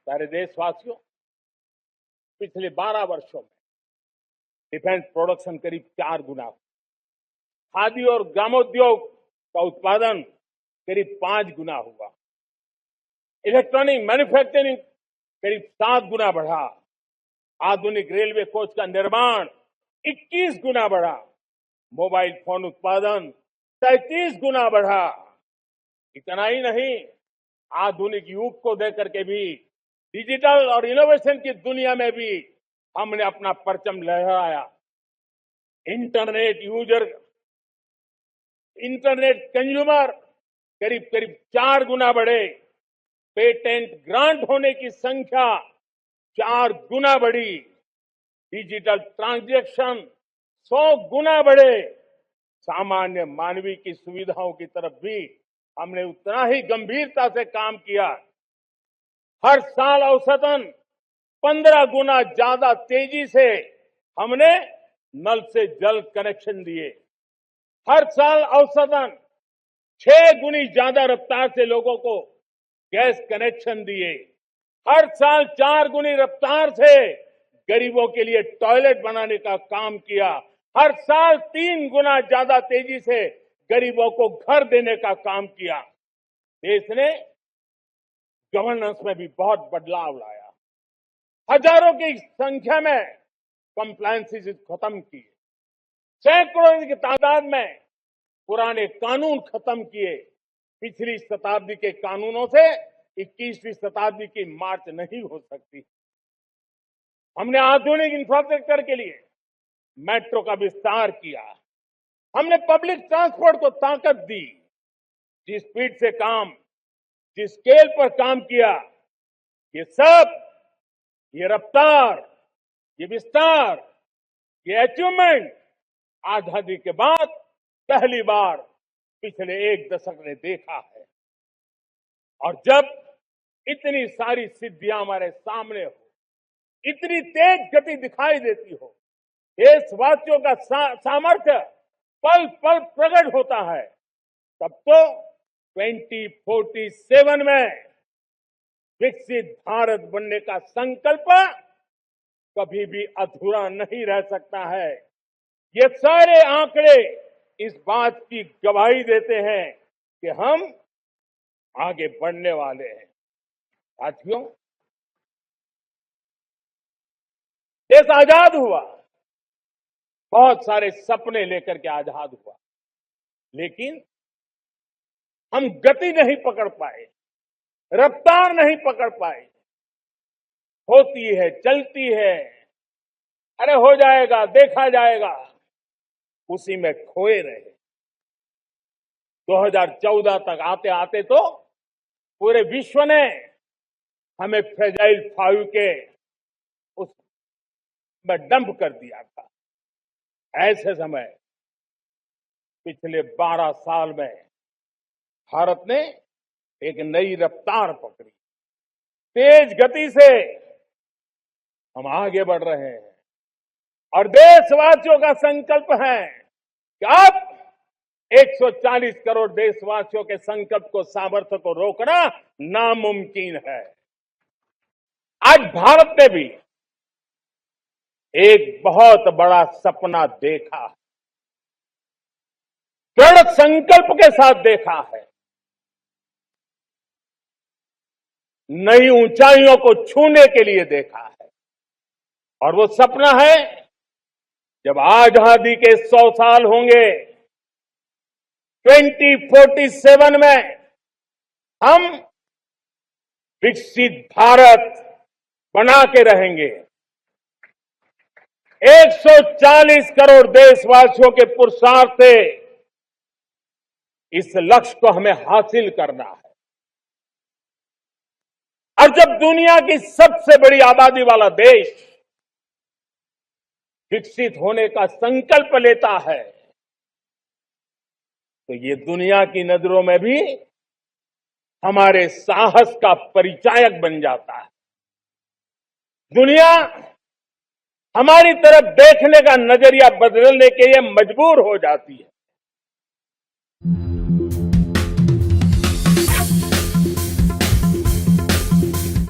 प्यारे देशवासियों, पिछले 12 वर्षों में डिफेंस प्रोडक्शन करीब 4 गुना, खादी और ग्रामोद्योग का उत्पादन करीब 5 गुना हुआ, इलेक्ट्रॉनिक मैन्युफैक्चरिंग करीब 7 गुना बढ़ा, आधुनिक रेलवे कोच का निर्माण 21 गुना बढ़ा, मोबाइल फोन उत्पादन 33 गुना बढ़ा। इतना ही नहीं, आधुनिक युग को देकर के भी डिजिटल और इनोवेशन की दुनिया में भी हमने अपना परचम लहराया। इंटरनेट कंज्यूमर करीब करीब 4 गुना बढ़े, पेटेंट ग्रांट होने की संख्या 4 गुना बढ़ी, डिजिटल ट्रांजैक्शन 100 गुना बढ़े। सामान्य मानवीय की सुविधाओं की तरफ भी हमने उतना ही गंभीरता से काम किया। हर साल औसतन 15 गुना ज्यादा तेजी से हमने नल से जल कनेक्शन दिए। हर साल औसतन 6 गुनी ज्यादा रफ्तार से लोगों को गैस कनेक्शन दिए। हर साल 4 गुनी रफ्तार से गरीबों के लिए टॉयलेट बनाने का काम किया। हर साल 3 गुना ज्यादा तेजी से गरीबों को घर देने का काम किया। देश ने गवर्नेंस में भी बहुत बदलाव लाया। हजारों की संख्या में कंप्लायंसेस खत्म किए, सैकड़ों की तादाद में पुराने कानून खत्म किए। पिछली शताब्दी के कानूनों से 21वीं शताब्दी की मार्च नहीं हो सकती। हमने आधुनिक इंफ्रास्ट्रक्चर के लिए मेट्रो का विस्तार किया। हमने पब्लिक ट्रांसपोर्ट को ताकत दी। जिस स्पीड से काम, जिस स्केल पर काम किया, ये सब, ये रफ्तार, ये विस्तार, ये अचीवमेंट आजादी के बाद पहली बार पिछले 1 दशक ने देखा है। और जब इतनी सारी सिद्धियां हमारे सामने हो, इतनी तेज गति दिखाई देती हो, देशवासियों का सामर्थ्य पल पल प्रकट होता है, तब तो 2047 में विकसित भारत बनने का संकल्प कभी भी अधूरा नहीं रह सकता है। ये सारे आंकड़े इस बात की गवाही देते हैं कि हम आगे बढ़ने वाले हैं। साथियों, देश आजाद हुआ, बहुत सारे सपने लेकर के आजाद हुआ, लेकिन हम गति नहीं पकड़ पाए, रफ्तार नहीं पकड़ पाए। होती है, चलती है, अरे हो जाएगा, देखा जाएगा, उसी में खोए रहे। 2014 तक आते आते तो पूरे विश्व ने हमें फ्रेजाइल 5 के उस में डंप कर दिया था। ऐसे समय पिछले 12 साल में भारत ने एक नई रफ्तार पकड़ी। तेज गति से हम आगे बढ़ रहे हैं और देशवासियों का संकल्प है कि अब 140 करोड़ देशवासियों के संकल्प को, सामर्थ्य को रोकना नामुमकिन है। आज भारत ने भी एक बहुत बड़ा सपना देखा, दृढ़ संकल्प के साथ देखा है। नई ऊंचाइयों को छूने के लिए देखा है। और वो सपना है, जब आजादी के 100 साल होंगे, 2047 में हम विकसित भारत बना के रहेंगे। 140 करोड़ देशवासियों के पुरुषार्थ से इस लक्ष्य को हमें हासिल करना है। और जब दुनिया की सबसे बड़ी आबादी वाला देश विकसित होने का संकल्प लेता है, तो ये दुनिया की नजरों में भी हमारे साहस का परिचायक बन जाता है। दुनिया हमारी तरफ देखने का नजरिया बदलने के लिए मजबूर हो जाती है।